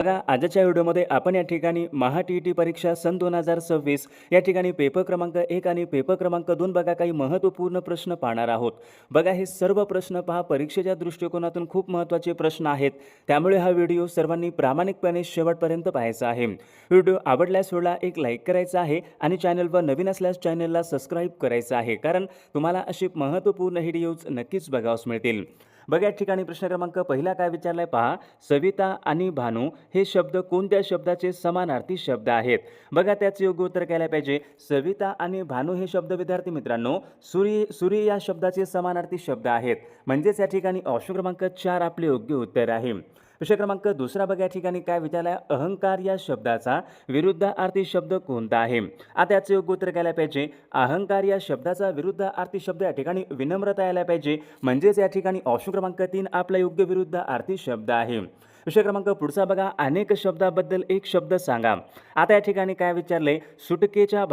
बघा आजच्या व्हिडिओमध्ये आपण या ठिकाणी महा-टी-ई-टी परीक्षा सन 2026 या ठिकाणी पेपर क्रमांक 1 आणि पेपर क्रमांक 2 बघा काही महत्त्वपूर्ण प्रश्न पाहणार आहोत. बघा हे सर्व प्रश्न पहा परीक्षेच्या दृष्टिकोनातून खूप महत्त्वाचे प्रश्न आहेत. त्यामुळे हा व्हिडिओ सर्वांनी प्रामाणिकपणे शेवटपर्यंत पाहायचा आहे. व्हिडिओ आवडल्यास व्हिडिओला एक लाईक करायचा आहे आणि चॅनलवर नवीन असल्यास चॅनलला सबस्क्राईब करायचं आहे, कारण तुम्हाला अशी महत्त्वपूर्ण व्हिडिओज नक्कीच बघावयास मिळतील. बघा या ठिकाणी प्रश्न क्रमांक पहिला काय विचारलाय पहा, सविता आणि भानू हे शब्द कोणत्या शब्दाचे समानार्थी शब्द आहेत. बघा त्याचे योग्य उत्तर काय पाहिजे. सविता आणि भानू हे शब्द विद्यार्थी मित्रांनो सूर्य या शब्दाचे समानार्थी शब्द आहेत. म्हणजेच या ठिकाणी ऑप्शन क्रमांक 4 आपले योग्य उत्तर आहे. प्रश्न क्रमांक दुसरा बघा या ठिकाणी काय विचारलाय, अहंकार या शब्दाचा विरुद्धार्थी शब्द कोणता आहे. आता याचे योग्य उत्तर काय पाहिजे. अहंकार या शब्दाचा विरुद्धार्थी शब्द या ठिकाणी विनम्रता यायला पाहिजे. म्हणजेच या ठिकाणी ऑप्शन क्रमांक 3 आपला योग्य विरुद्धार्थी शब्द आहे. विषय क्रमांक पुढचा बघा, अनेक शब्दाबद्दल एक शब्द सांगा. आता या ठिकाणी काय विचारले, सुटकेच्या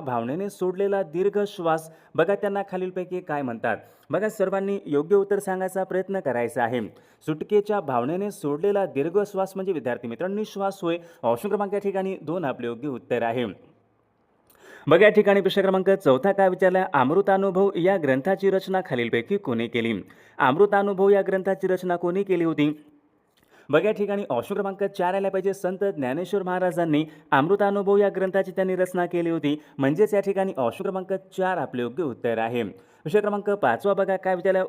भावनेने सोडलेला दीर्घ श्वास बघा त्यांना खालीलपैकी काय म्हणतात. बघा सर्वांनी योग्य उत्तर सांगायचा प्रयत्न करायचा आहे. सुटकेच्या भावनेने सोडलेला दीर्घ श्वास म्हणजे विद्यार्थी मित्रांनो निश्वास होय. ऑप्शन क्रमांक या ठिकाणी 2 आपले योग्य उत्तर आहे. बघा या ठिकाणी प्रश्न क्रमांक चौथा काय विचारला, अमृतानुभव या ग्रंथाची रचना खालीलपैकी कोणी केली. अमृतानुभव या ग्रंथाची रचना कोणी केली होती. बघा या ठिकाणी ऑप्शन क्रमांक 4 आला पाहिजे. संत ज्ञानेश्वर महाराजांनी अमृतानुभव या ग्रंथाची त्यांनी रचना केली होती. म्हणजेच या ठिकाणी ऑप्शन क्रमांक 4 आपले योग्य उत्तर आहे. विषय क्रमांक 5 बघा काय विचारला,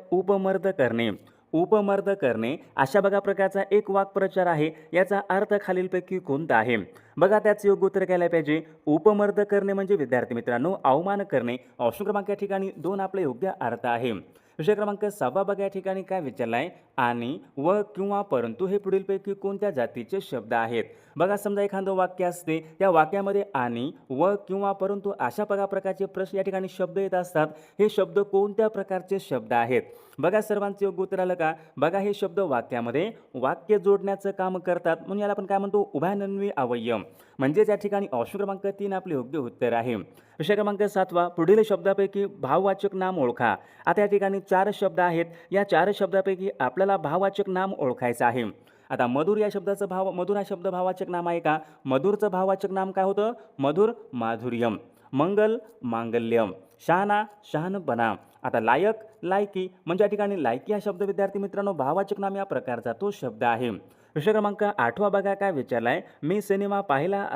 उपमर्द करणे अशा बघा प्रकारचा एक वाक्प्रचार आहे. याचा अर्थ खालीलपैकी कोणता आहे. बघा त्याचे योग्य उत्तर काय पाहिजे. उपमर्द करणे म्हणजे विद्यार्थी मित्रांनो अवमान करणे. ऑप्शन क्रमांक या ठिकाणी 2 आपले योग्य अर्थ आहे. विषय क्रमांक 6 बघा या ठिकाणी काय विचारलाय, आणि व किंवा परंतु हे पुढीलपैकी कोणत्या जातीचे शब्द आहेत. बघा समजा एखादं वाक्य असते, त्या वाक्यामध्ये आणि व किंवा परंतु अशा प्रकारचे प्रश्न या ठिकाणी शब्द येत असतात. हे शब्द कोणत्या प्रकारचे शब्द आहेत. बघा सर्वांचे योग्य उत्तर आलं का. बघा हे शब्द वाक्यामध्ये वाक्य जोडण्याचं काम करतात, म्हणून याला आपण काय म्हणतो, उभयन्वयी अवयव. म्हणजेच या ठिकाणी ऑप्शन क्रमांक 3 आपले योग्य उत्तर आहे. विषय क्रमांक 7 पुढील शब्दापैकी भाववाचक नाम ओळखा. आता या ठिकाणी 4 शब्द आहेत. या 4 शब्दापैकी आपल्याला भाववाचक नाम ओळखायचं आहे. आता मधुर या शब्दाचं मधुर हा शब्द भाववाचक नाम आहे का. मधुरचं भाववाचक नाम काय होतं, मधुर माधुर्यम, मंगल मांगल्यम, शहाणा शहाणपणा. आता लायक लायकी म्हणजे या ठिकाणी लायकी हा शब्द विद्यार्थी मित्रांनो भाववाचक नाम या प्रकारचा तो शब्द आहे. विषय क्रमांक 8 बघा काय विचारलाय, मी सिनेमा पाहिला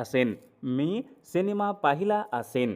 असेन.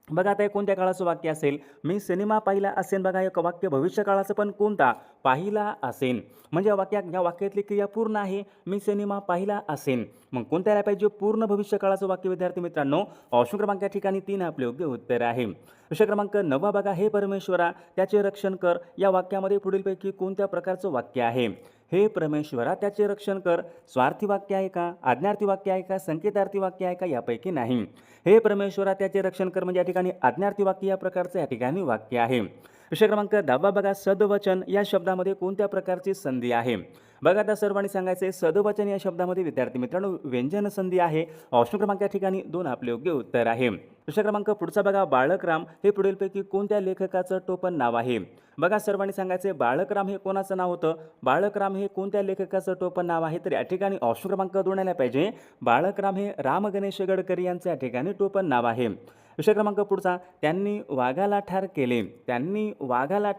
बघा आता हे कोणत्या काळाचं वाक्य असेल. मी सिनेमा पाहिला असेन. बघा एक वाक्य भविष्य काळाचं पण कोणता, पाहिला असेन. म्हणजे या वाक्यातली क्रिया पूर्ण आहे. मी सिनेमा पाहिला असेन. मग कोणत्या यायला पाहिजे, पूर्ण भविष्य काळाचं वाक्य विद्यार्थी मित्रांनो. ऑप्शन क्रमांक या ठिकाणी 3 आपले योग्य उत्तर आहे. विषय क्रमांक 9 बघा, हे परमेश्वरा त्याचे रक्षण कर. या वाक्यामध्ये पुढीलपैकी कोणत्या प्रकारचं वाक्य आहे. हे परमेश्वरा त्याचे रक्षण कर स्वार्थी वाक्य आहे का, आज्ञार्थी वाक्य आहे का, संकेतार्थी वाक्य आहे का, यापैकी नाही. हे परमेश्वरा त्याचे रक्षण कर म्हणजे या ठिकाणी आज्ञार्थी वाक्य या प्रकारचं या ठिकाणी वाक्य आहे. विषय क्रमांक 10 बघा, सदवचन या शब्दामध्ये कोणत्या प्रकारची संधी आहे. बघा आता सर्वांनी सांगायचं आहे, सदवचन या शब्दामध्ये विद्यार्थी मित्रांनो व्यंजन संधी आहे. ऑप्शन क्रमांक या ठिकाणी 2 आपले योग्य उत्तर आहे. विषय क्रमांक पुढचा बघा, बाळकराम हे पुढीलपैकी कोणत्या लेखकाचं टोपण नाव आहे. बघा सर्वांनी सांगायचे बाळकराम हे कोणाचं नाव होतं. बाळकराम हे कोणत्या लेखकाचं टोपण नाव आहे. तर या ठिकाणी ऑप्शन क्रमांक 2 आला पाहिजे. बाळकराम हे राम गणेश गडकरी यांचं या ठिकाणी टोपण नाव आहे. विषय क्रमांक पुढचा, त्यांनी वाघाला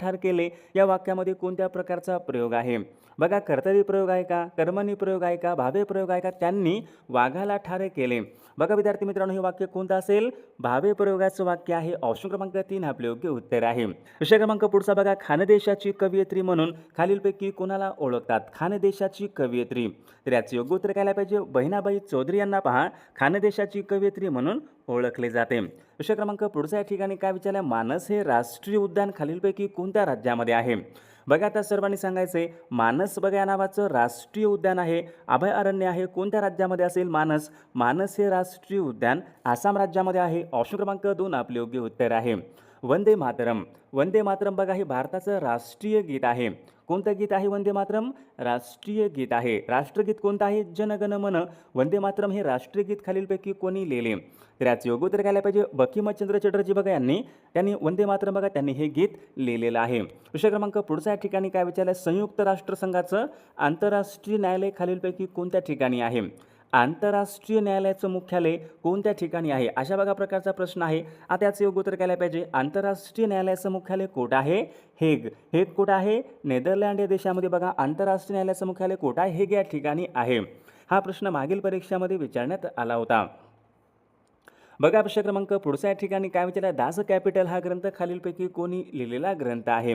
ठार केले या वाक्यामध्ये कोणत्या प्रकारचा प्रयोग आहे. बघा कर्तरी प्रयोग आहे का, कर्मणी प्रयोग आहे का, भावे प्रयोग आहे का. त्यांनी वाघाला ठार केले. बघा विद्यार्थी मित्रांनो हे वाक्य कोणतं असेल, भावे प्रयोगाचं वाक्य आहे. ऑप्शन क्रमांक 3 आपले योग्य उत्तर आहे. विषय क्रमांक पुढचा बघा, खानदेशाची कवयित्री म्हणून खालीलपैकी कोणाला ओळखतात. खानदेशाची कवयित्री, तर याचे योग्य उत्तर काय पाहिजे. बहिणाबाई चौधरी यांना पहा खानदेशाची कवयित्री म्हणून ओळखले जाते. विषय क्रमांक पुढचा या ठिकाणी काय विचारलं, मानस हे राष्ट्रीय उद्यान खालीलपैकी कोणत्या राज्यामध्ये आहे. बघा आता सर्वांनी सांगायचे, मानस बघा या नावाचं राष्ट्रीय उद्यान आहे, अभयारण्य आहे. कोणत्या राज्यामध्ये असेल मानस हे राष्ट्रीय उद्यान आसाम राज्यामध्ये आहे. ऑप्शन क्रमांक 2 आपले योग्य उत्तर आहे. वंदे मातरम बघा हे भारताचं राष्ट्रीय गीत आहे. कोणतं गीत आहे वंदे मातरम? राष्ट्रीय गीत आहे. राष्ट्रगीत कोणतं आहे? जनगण मन. वंदे मातरम हे राष्ट्रीय गीत खालीलपैकी कोणी लिहिले? तर याचं योग्य उत्तर काय पाहिजे? बंकिमचंद्र चटर्जी बघा त्यांनी वंदे मातरम बघा त्यांनी हे गीत लिहिलेलं आहे. प्रश्न क्रमांक पुढचा या ठिकाणी काय विचारलं? संयुक्त राष्ट्रसंघाचं आंतरराष्ट्रीय न्यायालय खालीलपैकी कोणत्या ठिकाणी आहे? आंतरराष्ट्रीय न्यायालयाचं मुख्यालय कोणत्या ठिकाणी आहे? अशा बघा प्रकारचा प्रश्न आहे. आता याचं योग्य उत्तर काय पाहिजे? आंतरराष्ट्रीय न्यायालयाचं मुख्यालय कुठं आहे? हेग. हेग कुठं आहे? नेदरलँड या देशामध्ये बघा आंतरराष्ट्रीय न्यायालयाचं मुख्यालय कुठं आहे? हेग या ठिकाणी आहे. हा प्रश्न मागील परीक्षामध्ये विचारण्यात आला होता. बघा प्रश्न क्रमांक पुढचा या ठिकाणी काय विचारला? दास कॅपिटल हा ग्रंथ खालीलपैकी कोणी लिहिलेला ग्रंथ आहे?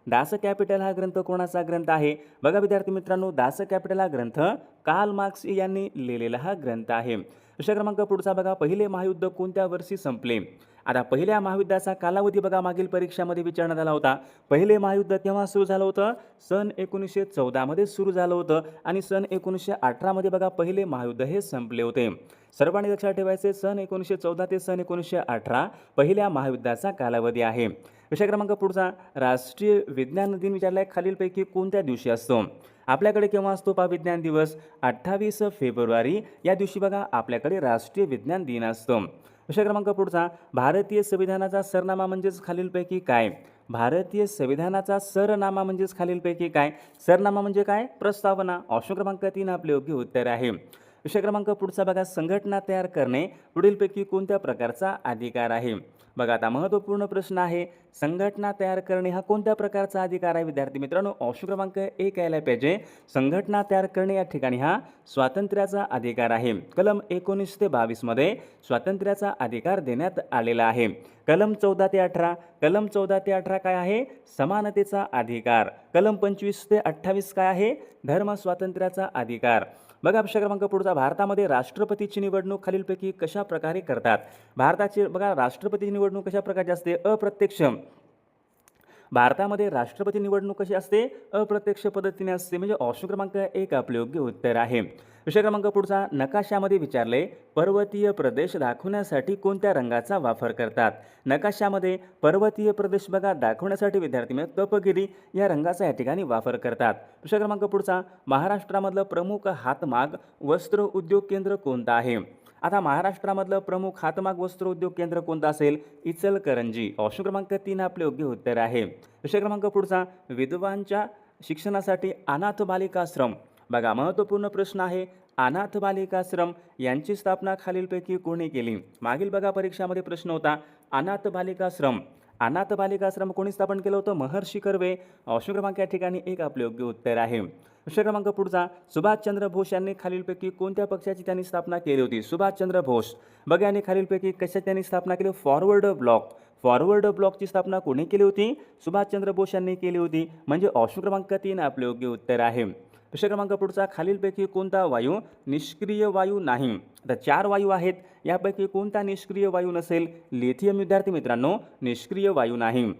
दास कॅपिटल हा ग्रंथ कोणाचा ग्रंथ आहे? बघा विद्यार्थी मित्रांनो, दास कॅपिटल हा ग्रंथ कार्ल मार्क्स यांनी लिहिलेला हा ग्रंथ आहे. प्रश्न क्रमांक पुढचा बघा, पहिले महायुद्ध कोणत्या वर्षी संपले? आता पहिल्या महायुद्धाचा कालावधी बघा मागील परीक्षामध्ये विचारण्यात आला होता. पहिले महायुद्ध केव्हा सुरू झालं होतं? सन 1914 मध्ये सुरू झालं होतं आणि सन 1918 मध्ये बघा पहिले महायुद्ध हे संपले होते. सर्वांनी लक्षात ठेवायचे, सन 1914 ते सन 1918 पहिल्या महायुद्धाचा कालावधी आहे. विषय क्रमांक पुढचा, राष्ट्रीय विज्ञान दिन विचारलाय खालीलपैकी कोणत्या दिवशी असतो? आपल्याकडे केव्हा असतो पहा विज्ञान दिवस? 28 फेब्रुवारी या दिवशी बघा आपल्याकडे राष्ट्रीय विज्ञान दिन असतो. विषय क्रमांक पुढचा, भारतीय संविधानाचा सरनामा म्हणजेच खालीलपैकी काय? भारतीय संविधानाचा सरनामा म्हणजेच खालीलपैकी काय? सरनामा म्हणजे काय? प्रस्तावना. ऑप्शन क्रमांक 3 आपले योग्य उत्तर आहे. विषय क्रमांक पुढचा बघा, संघटना तयार करणे पुढीलपैकी कोणत्या प्रकारचा अधिकार आहे? बघा आता महत्त्वपूर्ण प्रश्न आहे, संघटना तयार करणे हा कोणत्या प्रकारचा अधिकार आहे विद्यार्थी मित्रांनो? ऑप्शन क्रमांक 1 यायला पाहिजे. संघटना तयार करणे या ठिकाणी हा स्वातंत्र्याचा अधिकार आहे. कलम 19 ते 22 मध्ये स्वातंत्र्याचा अधिकार देण्यात आलेला आहे. कलम 14 ते 18, कलम 14 ते 18 काय आहे? समानतेचा अधिकार. कलम 25 ते 28 काय आहे? धर्म स्वातंत्र्याचा अधिकार. बघा प्रश्न क्रमांक पुढचा, भारतामध्ये राष्ट्रपतीची निवडणूक खालीलपैकी कशा प्रकारे करतात? भारताची बघा राष्ट्रपतीची निवडणूक कशा प्रकारची असते? अप्रत्यक्ष. भारतामध्ये राष्ट्रपती निवडणूक कशी असते? अप्रत्यक्ष पद्धतीने असते. म्हणजे ऑप्शन क्रमांक 1 आपले योग्य उत्तर आहे. विषय क्रमांक पुढचा, नकाशामध्ये विचारले, पर्वतीय प्रदेश दाखवण्यासाठी कोणत्या रंगाचा वापर करतात? नकाशामध्ये पर्वतीय प्रदेश बघा दाखवण्यासाठी विद्यार्थी तपकिरी या रंगाचा या ठिकाणी वापर करतात. विषय क्रमांक पुढचा, महाराष्ट्रामधलं प्रमुख हातमाग वस्त्र उद्योग केंद्र कोणतं आहे? आता महाराष्ट्रामधलं प्रमुख हातमाग वस्त्र उद्योग केंद्र कोणतं असेल? इचलकरंजी. ऑप्शन क्रमांक 3 आपले योग्य उत्तर आहे. विषय क्रमांक पुढचा, विधवांच्या शिक्षणासाठी अनाथ बालिकाश्रम. बघा महत्त्वपूर्ण प्रश्न आहे, अनाथ बालिकाश्रम यांची स्थापना खालीलपैकी कोणी केली? मागील बघा परीक्षामध्ये प्रश्न होता, अनाथ बालिकाश्रम कोणी स्थापन केलं होतं? महर्षी कर्वे. ऑप्शन क्रमांक या ठिकाणी 1 आपले योग्य उत्तर आहे. विषय क्रमांक पुढचा, सुभाषचंद्र बोस यांनी खालीलपैकी कोणत्या पक्षाची त्यांनी स्थापना केली होती? सुभाषचंद्र बोस बघा यांनी खालीलपैकी कशाची त्यांनी स्थापना केली? Forward block. फॉरवर्ड ब्लॉकची स्थापना कोणी केली होती? सुभाषचंद्र बोस यांनी केली होती. म्हणजे ऑप्शन क्रमांक 3 आपले योग्य उत्तर आहे. विषय क्रमांक पुढचा, खालीलपैकी कोणता वायू निष्क्रिय वायू नाही? आता 4 वायू आहेत, यापैकी कोणता निष्क्रिय वायू नसेल? लिथियम विद्यार्थी मित्रांनो निष्क्रिय वायू नाही.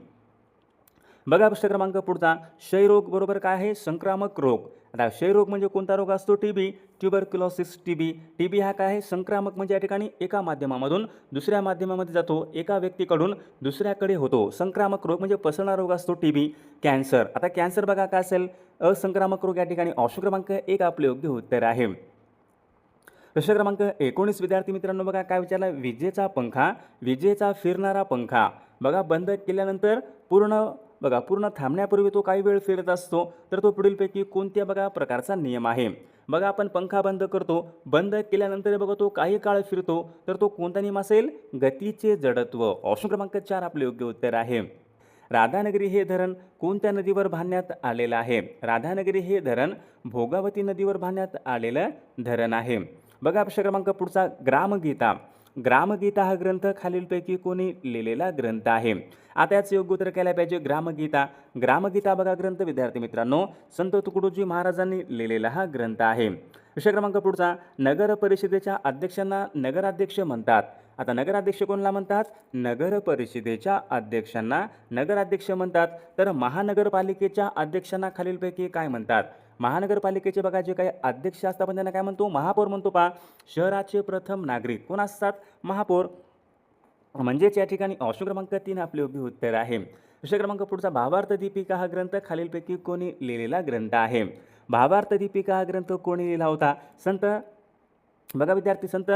बघा प्रश्न क्रमांक पुढचा, क्षयरोग बरोबर काय आहे? संक्रामक रोग. आता क्षयरोग म्हणजे कोणता रोग असतो? TB, tuberculosis. टीबी हा काय आहे? संक्रामक म्हणजे या ठिकाणी एका माध्यमामधून दुसऱ्या माध्यमामध्ये जातो, एका व्यक्तीकडून दुसऱ्याकडे होतो. संक्रामक रोग म्हणजे पसरणारा रोग असतो टीबी. कॅन्सर, आता कॅन्सर बघा काय असेल? असंक्रामक रोग. या ठिकाणी ऑप्शन क्रमांक 1 आपले योग्य उत्तर आहे. प्रश्न क्रमांक 19 विद्यार्थी मित्रांनो बघा काय विचारला? विजेचा पंखा, विजेचा फिरणारा पंखा बघा बंद केल्यानंतर पूर्ण थांबण्यापूर्वी तो काही वेळ फिरत असतो, तर तो पुढीलपैकी कोणत्या बघा प्रकारचा नियम आहे? बघा आपण पंखा बंद करतो, बंद केल्यानंतर बघा तो काही काळ फिरतो, तर तो कोणता नियम असेल? गतीचे जडत्व. ऑप्शन क्रमांक 4 आपले योग्य उत्तर आहे. राधानगरी हे धरण कोणत्या नदीवर बांधण्यात आलेलं आहे? राधानगरी हे धरण भोगावती नदीवर बांधण्यात आलेलं धरण आहे. बघा प्रश्न क्रमांक पुढचा, ग्रामगीता. ग्रामगीता हा ग्रंथ खालीलपैकी कोणी लिहिलेला ग्रंथ आहे? आता याचं योग्य उत्तर केलं पाहिजे. ग्रामगीता बघा ग्रंथ विद्यार्थी मित्रांनो संत तुकडोजी महाराजांनी लिहिलेला हा ग्रंथ आहे. विषय क्रमांक पुढचा, नगर परिषदेच्या अध्यक्षांना नगराध्यक्ष म्हणतात. आता नगराध्यक्ष कोणाला म्हणतात? नगर परिषदेच्या अध्यक्षांना नगराध्यक्ष म्हणतात. तर महानगरपालिकेच्या अध्यक्षांना खालीलपैकी काय म्हणतात? महानगरपालिकेचे बघा जे काही अध्यक्ष असतात आपण त्यांना काय म्हणतो? महापौर म्हणतो. पहा, शहराचे प्रथम नागरिक कोण असतात? महापौर. म्हणजेच या ठिकाणी ऑप्शन क्रमांक 3 आपले योग्य उत्तर आहे. विषय क्रमांक पुढचा भावार्थ दीपिका हा ग्रंथ खालीलपैकी कोणी लिहिलेला ग्रंथ आहे? भावार्थ दीपिका हा ग्रंथ कोणी लिहिला होता? संत बघा विद्यार्थी, संत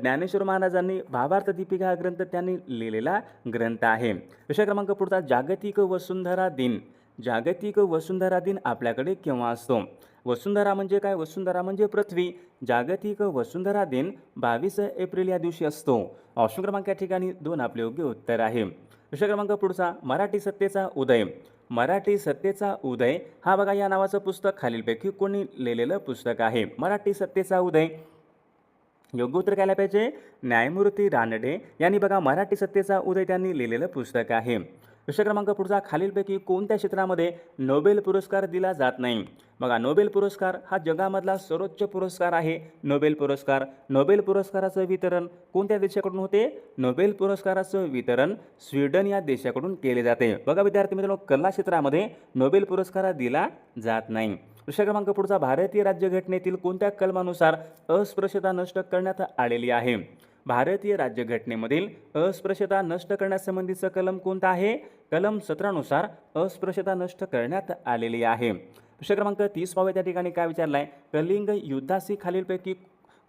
ज्ञानेश्वर महाराजांनी भावार्थ दीपिका हा ग्रंथ त्यांनी लिहिलेला ग्रंथ आहे. विषय क्रमांक पुढचा जागतिक वसुंधरा दिन. जागतिक वसुंधरा दिन आपल्याकडे केव्हा असतो? वसुंधरा म्हणजे काय? वसुंधरा म्हणजे पृथ्वी. जागतिक वसुंधरा दिन 22 एप्रिल या दिवशी असतो. ऑप्शन क्रमांक या ठिकाणी 2 आपले योग्य उत्तर आहे. विषय क्रमांक पुढचा मराठी सत्तेचा उदय. मराठी सत्तेचा उदय हा बघा या नावाचं पुस्तक खालीलपैकी कोणी लिहिलेलं पुस्तक आहे? मराठी सत्तेचा उदय. योग्य उत्तर काय पाहिजे? न्यायमूर्ती रानडे यांनी बघा मराठी सत्तेचा उदय त्यांनी लिहिलेलं पुस्तक आहे. विषय क्रमांक पुढचा खालीलपैकी कोणत्या क्षेत्रामध्ये नोबेल पुरस्कार दिला जात नाही? बघा नोबेल पुरस्कार हा जगामधला सर्वोच्च पुरस्कार आहे. नोबेल पुरस्कार. नोबेल पुरस्काराचं वितरण कोणत्या देशाकडून होते? नोबेल पुरस्काराचं वितरण स्वीडन या देशाकडून केले जाते. बघा विद्यार्थी मित्रांनो, कला क्षेत्रामध्ये नोबेल पुरस्कार दिला जात नाही. विषय क्रमांक पुढचा भारतीय राज्यघटनेतील कोणत्या कलमानुसार अस्पृश्यता नष्ट करण्यात आलेली आहे? भारतीय राज्यघटनेमधील अस्पृश्यता नष्ट करण्यासंबंधीचं कलम कोणतं आहे? कलम 17 नुसार अस्पृश्यता नष्ट करण्यात आलेली आहे. विषय क्रमांक 30 पाहूया. त्या ठिकाणी काय विचारलं आहे? कलिंग युद्धाशी खालीलपैकी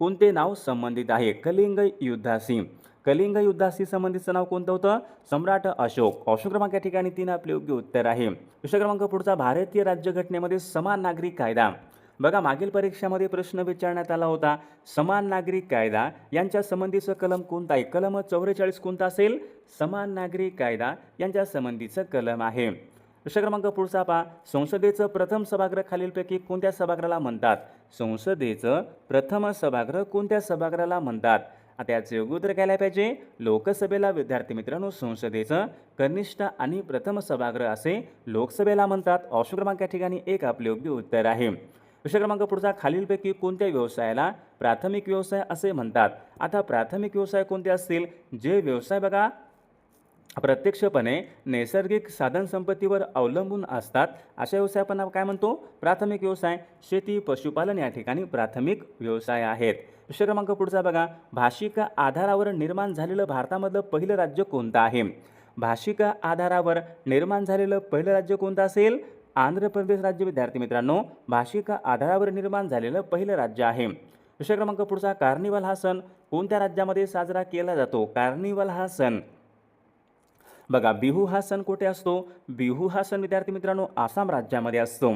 कोणते नाव संबंधित आहे? कलिंग युद्धाशी. कलिंग युद्धाशी संबंधितचं नाव कोणतं होतं? सम्राट अशोक. ऑप्शन क्रमांक या ठिकाणी 3 आपले योग्य उत्तर आहे. विषय क्रमांक पुढचा भारतीय राज्यघटनेमध्ये समान नागरिक कायदा. बघा मागील परीक्षामध्ये प्रश्न विचारण्यात आला होता. समान नागरिक कायदा यांच्या संबंधीचं कलम कोणतं आहे? कलम 44 कोणता असेल? समान नागरिक कायदा यांच्या संबंधीचं कलम आहे. विषय क्रमांक पुढचा पहा. संसदेचं प्रथम सभागृह खालीलपैकी कोणत्या सभागृहाला म्हणतात? संसदेचं प्रथम सभागृह कोणत्या सभागृहाला म्हणतात? आता याचे योग्य उत्तर काय पाहिजे? लोकसभेला. विद्यार्थी मित्रांनो, संसदेचं कनिष्ठ आणि प्रथम सभागृह असे लोकसभेला म्हणतात. ऑप्शन क्रमांक या ठिकाणी 1 आपले योग्य उत्तर आहे. विषय क्रमांक पुढचा खालीलपैकी कोणत्या व्यवसायाला प्राथमिक व्यवसाय असे म्हणतात? आता प्राथमिक व्यवसाय कोणते असतील? जे व्यवसाय बघा प्रत्यक्षपणे नैसर्गिक साधनसंपत्तीवर अवलंबून असतात अशा व्यवसाय आपण काय म्हणतो? प्राथमिक व्यवसाय. शेती, पशुपालन या ठिकाणी प्राथमिक व्यवसाय आहेत. विषय क्रमांक पुढचा बघा. भाषिक आधारावर निर्माण झालेलं भारतामधलं पहिलं राज्य कोणतं आहे? भाषिक आधारावर निर्माण झालेलं पहिलं राज्य कोणतं असेल? आंध्र प्रदेश राज्य. विद्यार्थी मित्रांनो, भाषिक आधारावर निर्माण झालेलं पहिलं राज्य आहे. विषय क्रमांक पुढचा. कार्निवल हा सण कोणत्या राज्यामध्ये साजरा केला जातो? कार्निवल हा सण बघा बिहू हा सण कुठे असतो? बिहू हा सण विद्यार्थी मित्रांनो आसाम राज्यामध्ये असतो.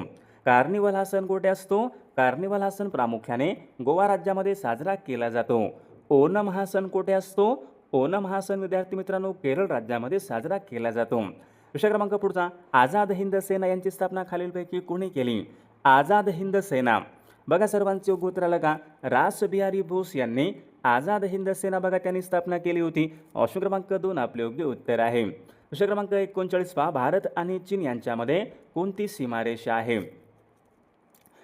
कार्निवल हा सण कुठे असतो? कार्निवल हा सण प्रामुख्याने गोवा राज्यामध्ये साजरा केला जातो. ओणम हा सण कुठे असतो? ओणम हा सण विद्यार्थी मित्रांनो केरळ राज्यामध्ये साजरा केला जातो. विषय क्रमांक पुढचा. आझाद हिंद सेना यांची स्थापना खालीलपैकी कोणी केली? आझाद हिंद सेना. बघा सर्वांचे योग्य उत्तर आलं का? रासबिहारी बोस यांनी आझाद हिंद सेना बघा त्यांनी स्थापना केली होती. ऑप्शन क्रमांक 2 आपले योग्य उत्तर आहे. विषय क्रमांक 39 पहा. भारत आणि चीन यांच्यामध्ये कोणती सीमारेषा आहे?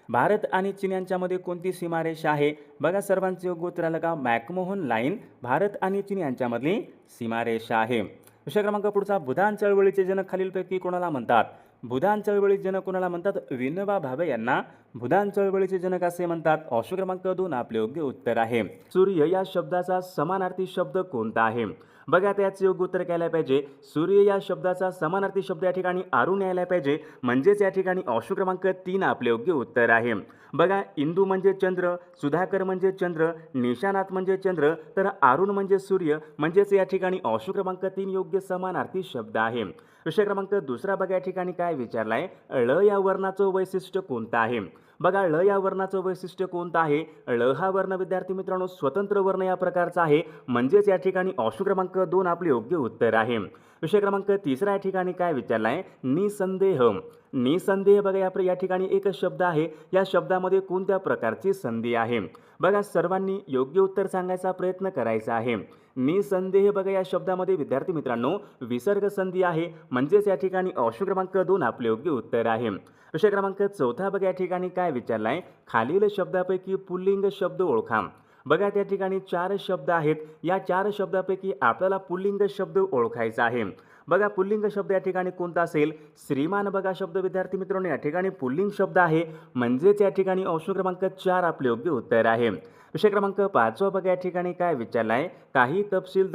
भारत आणि चीन यांच्यामध्ये कोणती सीमारेषा आहे? बघा सर्वांचे योग्य उत्तर आलं का? मॅकमोहन लाईन भारत आणि चीन यांच्यामधली सीमारेषा आहे. विषय क्रमांक पुढचा. भूदान चळवळीचे जनक खालीलपैकी कोणाला म्हणतात? भूदान चळवळीचे जनक कोणाला म्हणतात? विनोबा भावे यांना भूदान चळवळीचे जनक असे म्हणतात. ऑप्शन क्रमांक 2 आपले योग्य उत्तर आहे. सूर्य या शब्दाचा समानार्थी शब्द कोणता आहे? बघा त्याचे योग्य उत्तर काय पाहिजे? सूर्य या शब्दाचा समानार्थी शब्द या ठिकाणी अरुण यायला पाहिजे. म्हणजेच या ठिकाणी ऑप्शन क्रमांक 3 आपले योग्य उत्तर आहे. बघा इंदू म्हणजे चंद्र, सुधाकर म्हणजे चंद्र, निशानाथ म्हणजे चंद्र, तर अरुण म्हणजे सूर्य. म्हणजेच या ठिकाणी ऑप्शन क्रमांक 3 योग्य समानार्थी शब्द आहे. विषय क्रमांक 2 बघा या ठिकाणी काय विचारलाय? ळ या वर्णाचं वैशिष्ट्य कोणतं आहे? बघा ळ या वर्णाचं वैशिष्ट्य कोणतं आहे? ळ हा वर्ण विद्यार्थी मित्रांनो स्वतंत्र वर्ण या प्रकारचा आहे. म्हणजेच या ठिकाणी ऑप्शन क्रमांक 2 आपले योग्य उत्तर आहे. विषय क्रमांक 3 या ठिकाणी काय विचारलाय? निसंदेह. निसंदेह बघा या ठिकाणी एक शब्द आहे. या शब्दामध्ये कोणत्या प्रकारची संधी आहे? बघा सर्वांनी योग्य उत्तर सांगायचा प्रयत्न करायचा आहे. निसंदेह बघा या शब्दामध्ये विद्यार्थी मित्रांनो विसर्ग संधी आहे. म्हणजेच या ठिकाणी ऑप्शन क्रमांक 2 आपले योग्य उत्तर आहे. विषय क्रमांक 4 बघा या ठिकाणी काय विचारलाय? खालील शब्दापैकी पुल्लिंग शब्द ओळखा. बघा त्या ठिकाणी 4 शब्द आहेत. या 4 शब्दापैकी आपल्याला पुल्लिंग शब्द ओळखायचा आहे. बघा पुल्लिंग शब्द या ठिकाणी कोणता असेल? श्रीमान बघा शब्द विद्यार्थी मित्रांनो या ठिकाणी पुल्लिंग शब्द आहे, म्हणजेच या ठिकाणी ऑप्शन क्रमांक 4 आपले योग्य उत्तर आहे. विषय क्रमांक 5 बघा या ठिकाणी काय विचारला आहे? काही तपशील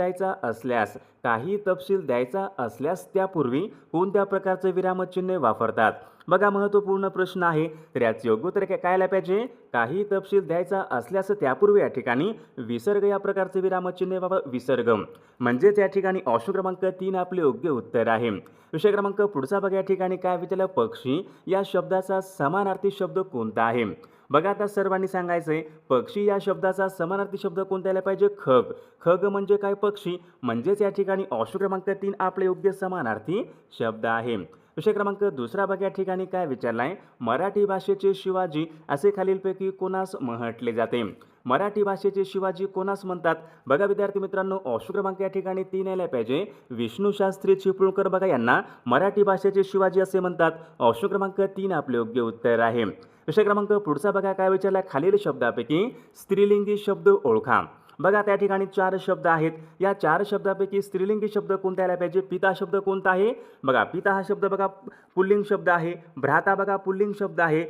द्यायचा असल्यास त्यापूर्वी कोणत्या प्रकारचे विरामचिन्ह वापरतात? बघा महत्त्वपूर्ण प्रश्न आहे, तर याचे योग्य उत्तर काय आलं पाहिजे? काही तपशील द्यायचा असल्यास त्यापूर्वी या ठिकाणी विसर्ग या प्रकारचे विरामचिन्ह वापर विसर्ग, म्हणजेच या ठिकाणी ऑप्शन क्रमांक 3 आपले योग्य उत्तर आहे. विषय क्रमांक पुढचा बघा या ठिकाणी काय विचारलं? पक्षी या शब्दाचा समानार्थी शब्द कोणता आहे? बघा आता सर्वांनी सांगायचंय, पक्षी या शब्दाचा समानार्थी शब्द कोणता यायला पाहिजे? खग. खग म्हणजे काय? पक्षी, म्हणजेच या ठिकाणी ऑप्शन क्रमांक 3 आपले योग्य समानार्थी शब्द आहे. विषय क्रमांक दुसरा बघा या ठिकाणी काय विचारलाय? मराठी भाषेचे शिवाजी असे खालीलपैकी कोणास म्हटले जाते? मराठी भाषेचे शिवाजी कोणास म्हणतात? बघा विद्यार्थी मित्रांनो ऑप्शन क्रमांक या ठिकाणी 3 यायला पाहिजे. विष्णू शास्त्री चिपळूणकर बघा यांना मराठी भाषेचे शिवाजी असे म्हणतात. ऑप्शन क्रमांक 3 आपले योग्य उत्तर आहे. विषय क्रमांक पुढचा बघा काय विचारलाय? खालील शब्दापैकी स्त्रीलिंगी शब्द ओळखा. बघा त्या ठिकाणी 4 शब्द आहेत, या 4 शब्दापैकी स्त्रीलिंगी शब्द कोणता यायला पाहिजे? पिता शब्द कोणता आहे? बघा पिता हा शब्द बघा पुल्लिंग शब्द आहे. भ्राता बघा पुल्लिंग शब्द आहे.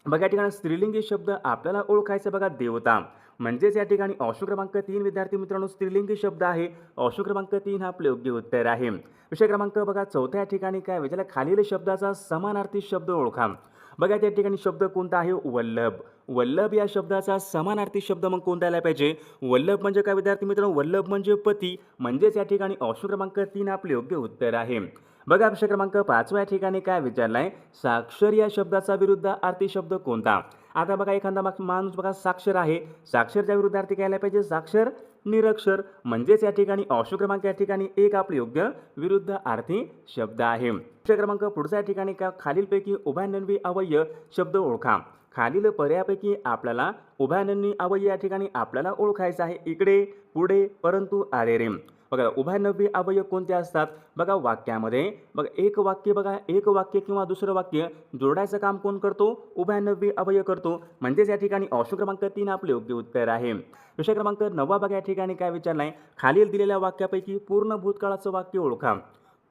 बघा या ठिकाणी स्त्रीलिंगी शब्द आपल्याला ओळखायचं बघा देवता, म्हणजेच या ठिकाणी ऑप्शन क्रमांक 3 विद्यार्थी मित्रांनो स्त्रीलिंगी शब्द आहे. ऑप्शन क्रमांक 3 हा आपले योग्य उत्तर आहे. विषय क्रमांक बघा चौथ्या ठिकाणी काय विचारलं? खालील शब्दाचा समानार्थी शब्द ओळखा. बघा त्या ठिकाणी शब्द कोणता आहे? वल्लभ. वल्लभ या शब्दाचा समानार्थी शब्द मग कोणता यायला पाहिजे? वल्लभ म्हणजे काय विद्यार्थी मित्रांनो? वल्लभ म्हणजे पती, म्हणजेच या ठिकाणी ऑप्शन क्रमांक 3 आपले योग्य उत्तर आहे. बघा विषय क्रमांक 5 या ठिकाणी काय विचारलाय? साक्षर या शब्दाचा विरुद्धार्थी शब्द कोणता? आता बघा एखादा माणूस बघा साक्षर आहे, साक्षरच्या विरुद्धार्थी काय यायला पाहिजे? साक्षर निरक्षर, म्हणजेच या ठिकाणी ऑप्शन क्रमांक या ठिकाणी 1 आपले योग्य विरुद्धार्थी शब्द आहे. विषय क्रमांक पुढच्या ठिकाणी का खालीलपैकी उभयन्वयी अवयव शब्द ओळखा. खालील पर्यायापैकी आपल्याला उभयन्वयी अवयव या ठिकाणी आपल्याला ओळखायचं आहे. इकडे, पुढे, परंतु, अरेरे. बघा उभयनव्य अवयव कोणते असतात? बघा वाक्यामध्ये बघा एक वाक्य किंवा दुसरं वाक्य जोडायचं काम कोण करतो? उभयनव्य अवयव करतो, म्हणजेच या ठिकाणी ऑप्शन क्रमांक 3 आपले योग्य उत्तर आहे. विषय क्रमांक 9 बघा या ठिकाणी काय विचारलाय? खालील दिलेल्या वाक्यापैकी पूर्ण भूतकाळाचं वाक्य ओळखा.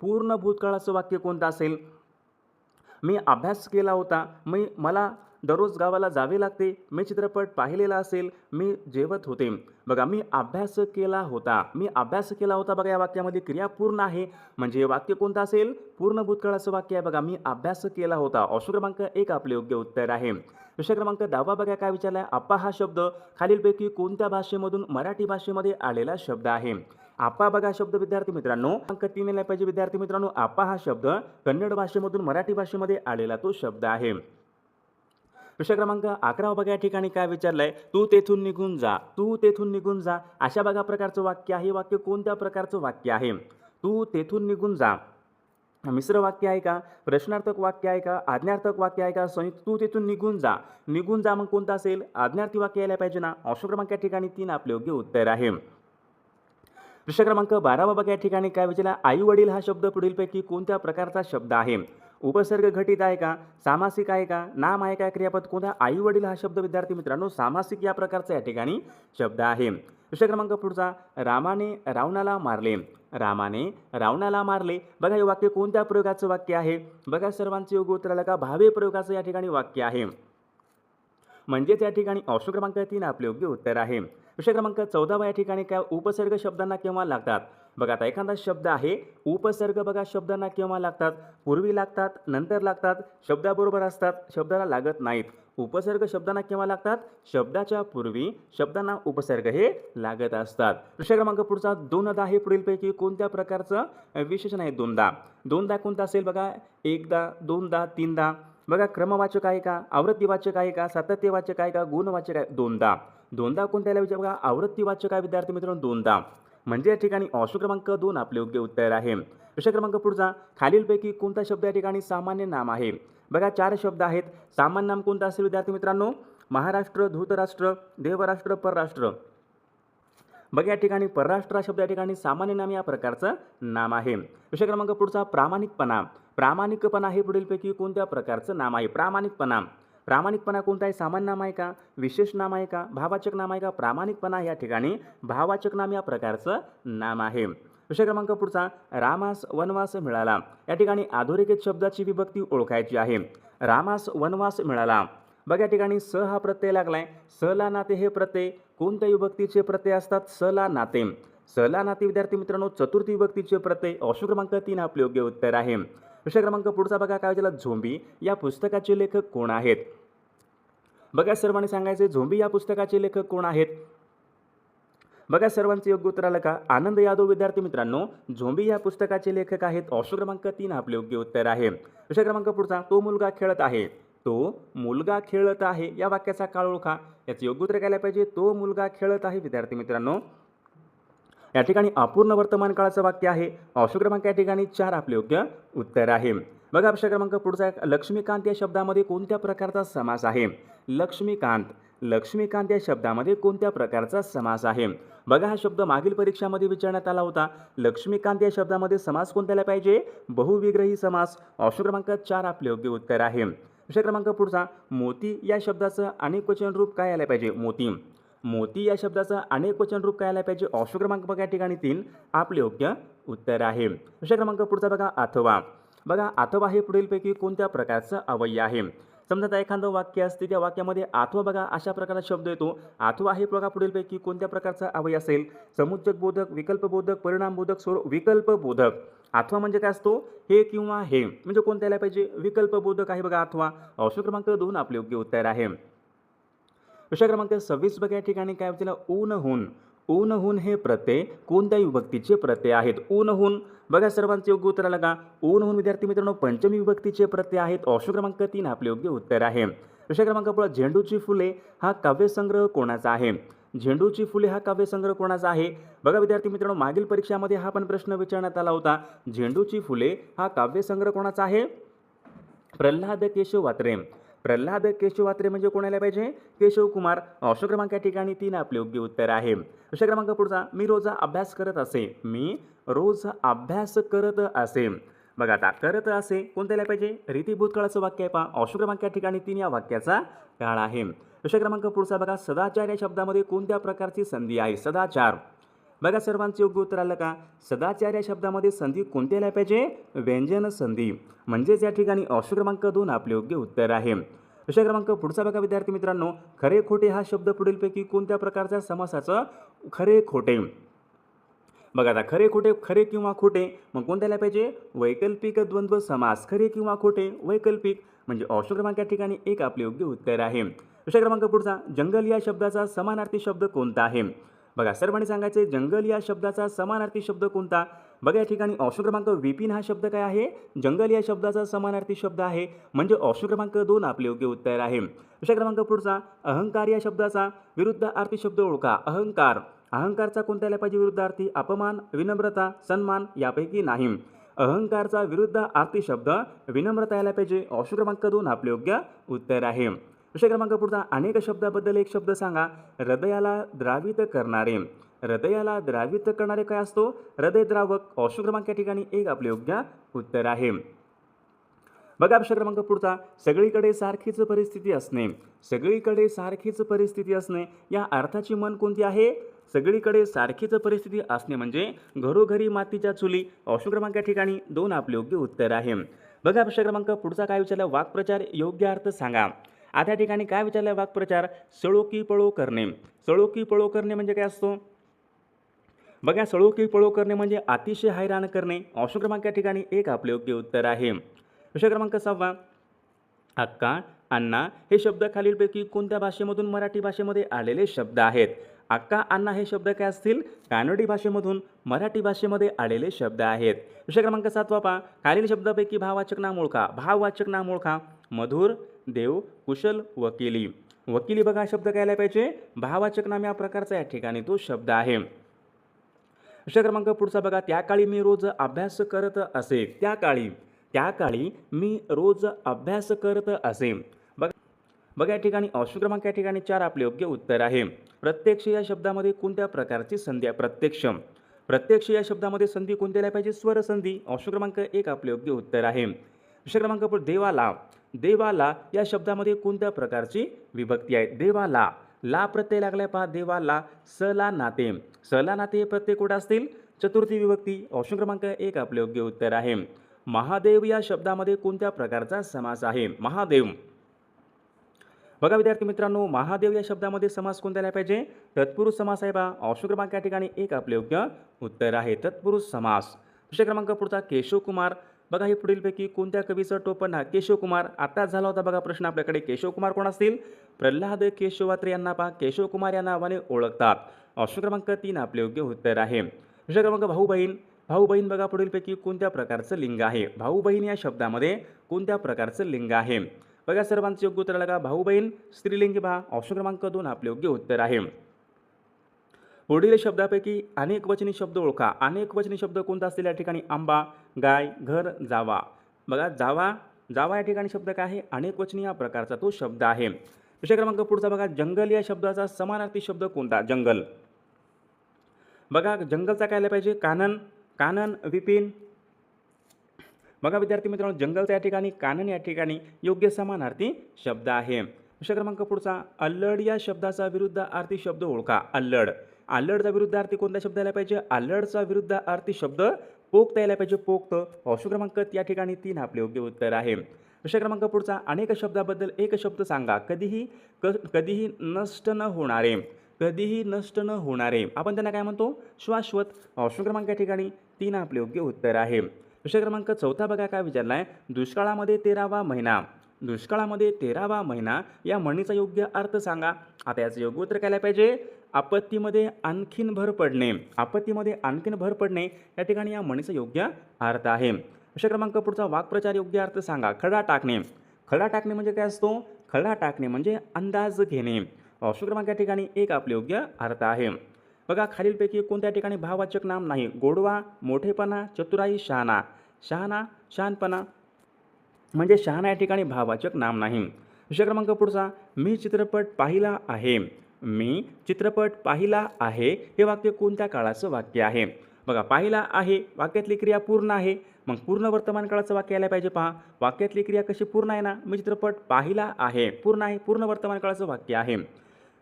पूर्ण भूतकाळाचं वाक्य कोणतं असेल? मी अभ्यास केला होता, मला दररोज गावाला जावे लागते, मी चित्रपट पाहिलेला असेल, मी जेवत होते. बघा मी अभ्यास केला होता बघा या वाक्यामध्ये क्रिया पूर्ण आहे, म्हणजे हे वाक्य कोणतं असेल? पूर्ण भूतकाळाचं वाक्य आहे. बघा मी अभ्यास केला होता. ऑप्शन क्रमांक 1 आपले योग्य उत्तर आहे. विषय क्रमांक 10 बघा काय विचारलाय? आप्पा हा शब्द खालीलपैकी कोणत्या भाषेमधून मराठी भाषेमध्ये आलेला शब्द आहे? आप्पा बघा शब्द विद्यार्थी मित्रांनो अंक 3 यायला पाहिजे. विद्यार्थी मित्रांनो आप्पा हा शब्द कन्नड भाषेमधून मराठी भाषेमध्ये आलेला तो शब्द आहे. विषय क्रमांक 11 बघा या ठिकाणी काय विचारलंय? तू तेथून निघून जा. अशा बघा प्रकारचं वाक्य आहे. वाक्य कोणत्या प्रकारचं वाक्य आहे? तू तेथून निघून जा. मिश्र वाक्य आहे का? प्रश्नार्थक वाक्य आहे का? आज्ञार्थक वाक्य आहे का? संयुक्त. तू तेथून निघून जा मग कोणतं असेल? आज्ञार्थी वाक्य यायला पाहिजे ना. ऑप्शन क्रमांक या ठिकाणी 3 आपले योग्य उत्तर आहे. विषय क्रमांक 12 बघा या ठिकाणी काय विचारला? आई वडील हा शब्द पुढीलपैकी कोणत्या प्रकारचा शब्द आहे? उपसर्ग घटित आहे का? सामासिक आहे का? नाम आहे का? क्रियापद कोणता? आई वडील हा शब्द विद्यार्थी मित्रांनो सामासिक या प्रकारचा या ठिकाणी शब्द आहे. विषय क्रमांक पुढचा रामाने रावणाला मारले. बघा हे वाक्य कोणत्या प्रयोगाचं वाक्य आहे? बघा सर्वांचे योग्य उत्तर आलं का? भावे प्रयोगाचं या ठिकाणी वाक्य आहे, म्हणजेच या ठिकाणी ऑप्शन क्रमांक 3 आपले योग्य उत्तर आहे. विषय क्रमांक 14 या ठिकाणी काय? उपसर्ग शब्दांना केव्हा लागतात? बघा आता एखादा शब्द आहे, उपसर्ग बघा शब्दांना केव्हा लागतात? पूर्वी लागतात, नंतर लागतात, शब्दाबरोबर असतात, शब्दाला लागत नाहीत. उपसर्ग शब्दांना केव्हा लागतात? शब्दाच्या पूर्वी शब्दांना उपसर्ग हे लागत असतात. विषय क्रमांक पुढचा 2दा हे पुढीलपैकी कोणत्या प्रकारचं विशेषण आहे? दोनदा कोणता असेल? बघा एकदा, दोनदा, तीनदा. बघा क्रमवाचक आहे का? आवृत्तीवाचक आहे का? सातत्यवाचक आहे का? गुणवाचक आहे? दोनदा कोणत्या विचार? बघा आवृत्तीवाचक आहे विद्यार्थी मित्रांनो दोनदा, म्हणजे या ठिकाणी ऑप्शन क्रमांक 2 आपले योग्य उत्तर आहे. विषय क्रमांक पुढचा खालीलपैकी कोणता शब्द या ठिकाणी सामान्य नाम आहे? बघा 4 शब्द आहेत. सामान्य नाम कोणतं असेल विद्यार्थी मित्रांनो? महाराष्ट्र, धृतराष्ट्र, देवराष्ट्र, परराष्ट्र. बघा या ठिकाणी परराष्ट्र शब्द या ठिकाणी सामान्य नाम या प्रकारचं नाम आहे. विषय क्रमांक पुढचा प्रामाणिकपणा हे पुढीलपैकी कोणत्या प्रकारचं नाम आहे? प्रामाणिकपणा कोणता आहे? सामान्य नाम आहे का? विशेष नाम आहे का? भाववाचक नाम आहे का? प्रामाणिकपणा या ठिकाणी भाववाचक नाम या प्रकारचं नाम आहे. विषय क्रमांक पुढचा, रामास वनवास मिळाला. या ठिकाणी अधोरेखित शब्दाची विभक्ती ओळखायची आहे. रामास वनवास मिळाला. बघा या ठिकाणी स हा प्रत्यय लागलाय. स ला नाते हे प्रत्यय कोणत्या विभक्तीचे प्रत्यय असतात? स ला नाते. स ला नाते विद्यार्थी मित्रांनो चतुर्थी विभक्तीचे प्रत्यय. ऑप्शन क्रमांक 3 आपले योग्य उत्तर आहे. विषय क्रमांक पुढचा बघा काय विचारला, झोंबी या पुस्तकाचे लेखक कोण आहेत? बघा सर्वांनी सांगायचे झोंबी या पुस्तकाचे लेखक कोण आहेत? बघा सर्वांचे योग्य उत्तर आलं का? आनंद यादव विद्यार्थी मित्रांनो झोंबी या पुस्तकाचे लेखक आहेत. ऑप्शन क्रमांक 3 आपले योग्य उत्तर आहे. विषय क्रमांक पुढचा, तो मुलगा खेळत आहे. तो मुलगा खेळत आहे या वाक्याचा काळ ओळखा. याचे योग्य उत्तर काय पाहिजे? तो मुलगा खेळत आहे. विद्यार्थी मित्रांनो या ठिकाणी अपूर्ण वर्तमान काळाचं वाक्य आहे. ऑप्शन क्रमांक या ठिकाणी 4 आपले योग्य उत्तर आहे. बघा विषय क्रमांक पुढचा, लक्ष्मीकांत या शब्दामध्ये कोणत्या प्रकारचा समास आहे? लक्ष्मीकांत. लक्ष्मीकांत या शब्दामध्ये कोणत्या प्रकारचा समास आहे? बघा हा शब्द मागील परीक्षामध्ये विचारण्यात आला होता. लक्ष्मीकांत या शब्दामध्ये समास कोणत्याला पाहिजे? बहुविग्रही समास. ऑप्शन क्रमांक 4 आपले योग्य उत्तर आहे. विषय क्रमांक पुढचा, मोती या शब्दाचं अनेक वचन रूप काय आलं पाहिजे? मोती. मोती या शब्दाचं अनेक वचन रूप काय आलं पाहिजे? ऑप्शन क्रमांक बघा या ठिकाणी 3 आपले योग्य उत्तर आहे. विषय क्रमांक पुढचा बघा, अथवा. बघा अथवा हे पुढीलपैकी कोणत्या प्रकारचं अवयव आहे? समजा आता एखादं वाक्य असते, त्या वाक्यामध्ये अथवा बघा अशा प्रकारचा शब्द येतो. अथवा हे बघा पुढीलपैकी कोणत्या प्रकारचा अवयव असेल? समुच्चक बोधक, विकल्प बोधक, परिणाम बोधक, विकल्प बोधक. अथवा म्हणजे काय असतो? हे किंवा हे, म्हणजे कोणत्याला पाहिजे? विकल्प बोधक आहे बघा अथवा. ऑप्शन क्रमांक 2 आपले योग्य उत्तर आहे. विषय क्रमांक 26 बघा या ठिकाणी काय होतील? ऊनहून. ऊनहून हे प्रत्यय कोणत्या विभक्तीचे प्रत्यय आहेत? ऊनहून. बघा सर्वांचे योग्य उत्तर आलं का? ऊनहून विद्यार्थी मित्रांनो पंचमी विभक्तीचे प्रत्यय आहेत. ऑप्शन क्रमांक 3 आपले योग्य उत्तर आहे. विषय क्रमांक पुढे, झेंडूची फुले हा काव्यसंग्रह कोणाचा आहे? झेंडूची फुले हा काव्यसंग्रह कोणाचा आहे? बघा विद्यार्थी मित्रांनो मागील परीक्षामध्ये हा पण प्रश्न विचारण्यात आला होता. झेंडूची फुले हा काव्यसंग्रह कोणाचा आहे? प्रल्हाद केशव वात्रे. प्रल्हाद केशव वात्रे म्हणजे कोणाला पाहिजे? केशव कुमार. ऑप्शन क्रमांक या ठिकाणी 3 आपले योग्य उत्तर आहे. विषय क्रमांक पुढचा, मी रोज अभ्यास करत असे. मी रोज अभ्यास करत असे. बघा आता करत असे कोणत्याला पाहिजे? रीतिभूत काळाचं वाक्य आहे पहा. ऑप्शन क्रमांक या ठिकाणी 3 या वाक्याचा काळ आहे. विषय क्रमांक पुढचा बघा, सदाचार या शब्दामध्ये कोणत्या प्रकारची संधी आहे? सदाचार. बघा सर्वांचे योग्य उत्तर आलं का? सदाचार या शब्दामध्ये संधी कोणत्याला पाहिजे? व्यंजन संधी. म्हणजेच या ठिकाणी ऑप्शन क्रमांक 2 आपले योग्य उत्तर आहे. विषय क्रमांक पुढचा बघा विद्यार्थी मित्रांनो, खरे खोटे हा शब्द पुढीलपैकी कोणत्या प्रकारच्या समासाचं? खरे खोटे. बघा आता खरे खोटे, खरे किंवा खोटे, मग कोणत्याला पाहिजे? वैकल्पिक द्वंद्व समास. खरे किंवा खोटे, वैकल्पिक, म्हणजे ऑप्शन क्रमांक या ठिकाणी 1 आपले योग्य उत्तर आहे. विषय क्रमांक पुढचा, जंगल या शब्दाचा समानार्थी शब्द कोणता आहे? बघा सर्वांनी सांगायचे जंगल या शब्दाचा समानार्थी शब्द कोणता? बघा या ठिकाणी ऑप्शन क्रमांक विपिन हा शब्द काय आहे? जंगल या शब्दाचा समानार्थी शब्द आहे. म्हणजे ऑप्शन क्रमांक 2 आपले योग्य उत्तर आहे. विषय क्रमांक पुढचा, अहंकार या शब्दाचा विरुद्धार्थी शब्द ओळखा. अहंकार. अहंकारचा कोणत्याला पाहिजे विरुद्धार्थी? अपमान, विनम्रता, सन्मान यापैकी नाही. अहंकारचा विरुद्धार्थी शब्द विनम्रता यायला पाहिजे. ऑप्शन क्रमांक 2 आपले योग्य उत्तर आहे. विषय क्रमांक पुढचा, अनेक शब्दाबद्दल एक शब्द सांगा. हृदयाला द्रावित करणारे. हृदयाला द्रावित करणारे काय असतो? हृदयद्रावक. ऑप्शन क्रमांक या ठिकाणी 1 आपले योग्य उत्तर आहे. बघा विषय क्रमांक पुढचा, सगळीकडे सारखीच परिस्थिती असणे. सगळीकडे सारखीच परिस्थिती असणे या अर्थाची म्हण कोणती आहे? सगळीकडे सारखीच परिस्थिती असणे म्हणजे घरोघरी मातीच्या चुली. ऑप्शन क्रमांक या ठिकाणी 2 आपले योग्य उत्तर आहे. बघा विषय क्रमांक पुढचा काय विचारला? वाक्प्रचार योग्य अर्थ सांगा. आता या ठिकाणी काय विचारलं? वाक्प्रचार. सळो की पळो करणे. सळो की पळो करणे म्हणजे काय असतो? बघा सळो की पळो करणे म्हणजे अतिशय हैराण करणे. ऑप्शन क्रमांक या ठिकाणी 1 आपले योग्य उत्तर आहे. विषय क्रमांक 6, अक्का, अण्णा हे शब्द खालीलपैकी कोणत्या भाषेमधून मराठी भाषेमध्ये आलेले शब्द आहेत? अक्का, अण्णा हे शब्द काय असतील? कानडी भाषेमधून मराठी भाषेमध्ये आलेले शब्द आहेत. विषय क्रमांक 7 पहा, खालील शब्दापैकी भाववाचक नाम ओळखा. भाववाचक नाम ओळखा. मधुर, देव, कुशल, वकिली. वकिली बघा शब्द काय आला पाहिजे? भाववाचक नाम या प्रकारचा या ठिकाणी तो शब्द आहे. विषय क्रमांक पुढचा बघा, त्या काळी मी रोज अभ्यास करत असे. त्या काळी मी रोज अभ्यास करत असे. बघा या ठिकाणी ऑप्शन क्रमांक या ठिकाणी 4 आपले योग्य उत्तर आहे. प्रत्यक्ष या शब्दामध्ये कोणत्या प्रकारची संधी आहे? प्रत्यक्ष. प्रत्यक्ष या शब्दामध्ये संधी कोणत्याला पाहिजे? स्वर संधी. ऑप्शन क्रमांक 1 आपले योग्य उत्तर आहे. विषय क्रमांक देवाला. देवाला या शब्दामध्ये कोणत्या प्रकारची विभक्ती आहे? देवाला. ला प्रत्यय लागलाय पहा. देवाला. स ला नाते. स ला नाते हे प्रत्यय कुठे असतील? चतुर्थी विभक्ती. ऑप्शन क्रमांक 1 आपले योग्य उत्तर आहे. महादेव या शब्दामध्ये कोणत्या प्रकारचा समास आहे? महादेव. बघा विद्यार्थी मित्रांनो, महादेव या शब्दामध्ये समास कोणता आला पाहिजे? तत्पुरुष समास आहे बा. ऑप्शन क्रमांक या ठिकाणी 1 आपले योग्य उत्तर आहे. तत्पुरुष समास. विषय क्रमांक पुढचा केशव कुमार. बघा हे पुढीलपैकी कोणत्या कवीचं टोपण आहे? केशव कुमार. आताच झाला होता बघा प्रश्न आपल्याकडे. केशव कुमार कोण असतील? प्रल्हाद केशवात्रे यांना पहा केशव कुमार या नावाने ओळखतात. ऑप्शन क्रमांक 3 आपले योग्य उत्तर आहे. विषय क्रमांक भाऊ बहीण. भाऊ बहीण बघा पुढीलपैकी कोणत्या प्रकारचं लिंग आहे? भाऊ बहीण या शब्दामध्ये कोणत्या प्रकारचं लिंग आहे? बघा सर्वांचं योग्य उत्तर लगा. भाऊ बहीण स्त्रीलिंगी पहा. ऑप्शन क्रमांक 2 आपले योग्य उत्तर आहे. पुढील शब्दापैकी अनेक वचनी शब्द ओळखा. अनेक वचनी शब्द कोणता असतील या ठिकाणी? आंबा, गाय, घर, जावा. बघा जावा. जावा या ठिकाणी शब्द काय आहे? अनेक वचनी या प्रकारचा तो शब्द आहे. विषय क्रमांक पुढचा बघा. जंगल या शब्दाचा समानार्थी शब्द कोणता? जंगल. बघा जंगलचा काय आला पाहिजे? कानन. कानन, विपिन. बघा विद्यार्थी मित्रांनो, जंगलचा या ठिकाणी कानन या ठिकाणी योग्य समानार्थी शब्द आहे. विषय क्रमांक पुढचा. अल्लड या शब्दाचा विरुद्धार्थी शब्द ओळखा. अल्लड. अल्लडचा विरुद्धार्थी कोणता शब्द यायला पाहिजे? अल्लडचा विरुद्धार्थी शब्द पोक्त यायला पाहिजे. पोक्त. ऑप्शन क्रमांक या ठिकाणी 3 आपले योग्य उत्तर आहे. विषय क्रमांक पुढचा. अनेक शब्दाबद्दल एक शब्द सांगा. कधीही नष्ट न होणारे. कधीही नष्ट न होणारे आपण त्यांना काय म्हणतो? शाश्वत. ऑप्शन क्रमांक या ठिकाणी 3 आपले योग्य उत्तर आहे. विषय क्रमांक 4 बघा काय विचारला आहे? दुष्काळामध्ये 13वा महिना. दुष्काळामध्ये 13वा महिना या म्हणीचा योग्य अर्थ सांगा. आता याचं योग्य उत्तर काय पाहिजे? आपत्तीमध्ये आणखीन भर पडणे. आपत्तीमध्ये आणखीन भर पडणे या ठिकाणी या म्हणीचा योग्य अर्थ आहे. विषय क्रमांक पुढचा. वाक्प्रचार योग्य अर्थ सांगा. खडा टाकणे. खडा टाकणे म्हणजे काय असतो? खडा टाकणे म्हणजे अंदाज घेणे. ऑप्शन क्रमांक या ठिकाणी 1 आपले योग्य अर्थ आहे. बघा खालीलपैकी कोणत्या ठिकाणी भाववाचक नाम नाही? गोडवा, मोठेपणा, चतुराई, शहाणा. शहाणा, शहाणपणा म्हणजे शहाणा या ठिकाणी भाववाचक नाम नाही. विषय क्रमांक पुढचा. मी चित्रपट पाहिला आहे. मी चित्रपट पाहिला आहे हे वाक्य कोणत्या काळाचं वाक्य आहे? बघा पाहिला आहे वाक्यातली क्रिया पूर्ण आहे. मग पूर्ण वर्तमान काळाचं वाक्य यायला पाहिजे. पहा वाक्यातली क्रिया कशी पूर्ण आहे ना? मी चित्रपट पाहिला आहे पूर्ण आहे. पूर्ण वर्तमान काळाचं वाक्य आहे.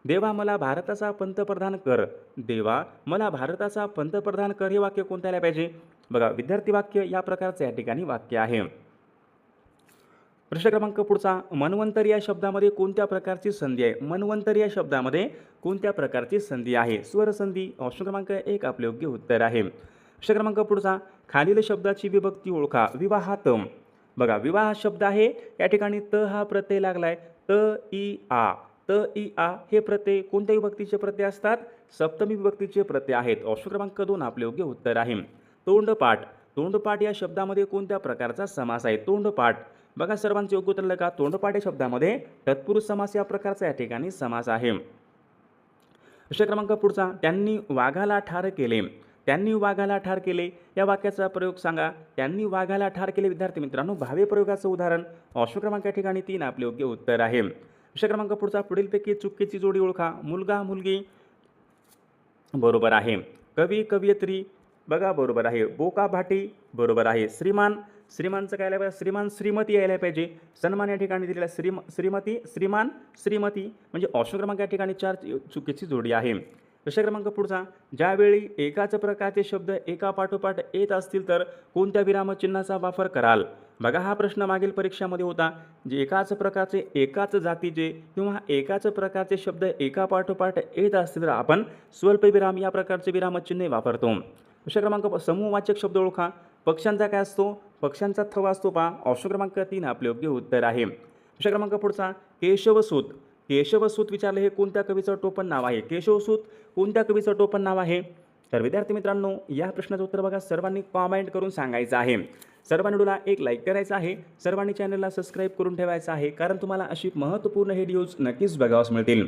देवा मला भारताचा पंतप्रधान कर. देवा मला भारताचा पंतप्रधान कर हे वाक्य कोणतं यायला पाहिजे? बघा विद्यार्थी वाक्य या प्रकारचं या ठिकाणी वाक्य आहे. प्रश्न क्रमांक पुढचा. मन्वंतर या शब्दामध्ये कोणत्या प्रकारची संधी आहे? मन्वंतर या शब्दामध्ये कोणत्या प्रकारची संधी आहे? स्वरसंधी. ऑप्शन क्रमांक 1 आपले योग्य उत्तर आहे. प्रश्न क्रमांक पुढचा. खालील शब्दाची विभक्ती ओळखा. विवाहात. बघा विवाह शब्द आहे या ठिकाणी त हा प्रत्यय लागलाय. त इ आ. त इ आ हे प्रत्यय कोणत्या विभक्तीचे प्रत्यय असतात? सप्तमी विभक्तीचे प्रत्यय आहेत. ऑप्शन क्रमांक 2 आपले योग्य उत्तर आहे. तोंडपाठ. तोंडपाठ या शब्दामध्ये कोणत्या प्रकारचा समास आहे? तोंडपाठ. बघा सर्वांचे योग्य उत्तर का? तोंडपाठ या शब्दामध्ये तत्पुरुष समास या प्रकारचा या ठिकाणी समास आहे. विषय क्रमांक पुढचा. त्यांनी वाघाला ठार केले. त्यांनी वाघाला ठार केले या वाक्याचा प्रयोग सांगा. त्यांनी वाघाला ठार केले विद्यार्थी मित्रांनो भावे प्रयोगाचं उदाहरण. ऑप्शन क्रमांक या ठिकाणी 3 आपले योग्य उत्तर आहे. विषय क्रमांक पुढचा. पुढीलपैकी चुकीची जोडी ओळखा. मुलगा मुलगी बरोबर आहे. कवी कवयित्री बघा बरोबर आहे. बोका भाटी बरोबर आहे. श्रीमान. श्रीमानचं काय यायला पाहिजे? श्रीमान श्रीमती यायला पाहिजे. सन्मान या ठिकाणी दिलेला श्रीमती श्रीमान श्रीमती म्हणजे ऑप्शन क्रमांक या ठिकाणी 4 चुकीची जोडी आहे. विषय क्रमांक पुढचा. ज्यावेळी एकाच प्रकारचे शब्द एका पाठोपाठ येत असतील तर कोणत्या विरामचिन्हाचा वापर कराल? बघा हा प्रश्न मागील परीक्षामध्ये होता. जे एकाच प्रकारचे एकाच जातीचे किंवा एकाच प्रकारचे शब्द एका पाठोपाठ येत असतील तर आपण स्वल्पविराम या प्रकारचे विरामचिन्हे वापरतो. विषय क्रमांक. समूहवाचक शब्द ओळखा. पक्ष्यांचा काय असतो? पक्ष्यांचा थवा असतो पहा. ऑप्शन क्रमांक 3 आपले योग्य उत्तर आहे. विषय क्रमांक पुढचा. केशवसूत. केशवसूत विचारले हे कोणत्या कवीचं टोपण नाव आहे? केशवसूत कोणत्या कवीचं टोपण नाव आहे? तर विद्यार्थी मित्रांनो या प्रश्नाचं उत्तर बघा सर्वांनी कॉमेंट करून सांगायचं आहे. सर्वांनी व्हिडिओला एक लाईक करायचं आहे. सर्वांनी चॅनलला सबस्क्राईब करून ठेवायचं आहे कारण तुम्हाला अशी महत्त्वपूर्ण हे व्हिडिओज नक्कीच बघावयास मिळतील.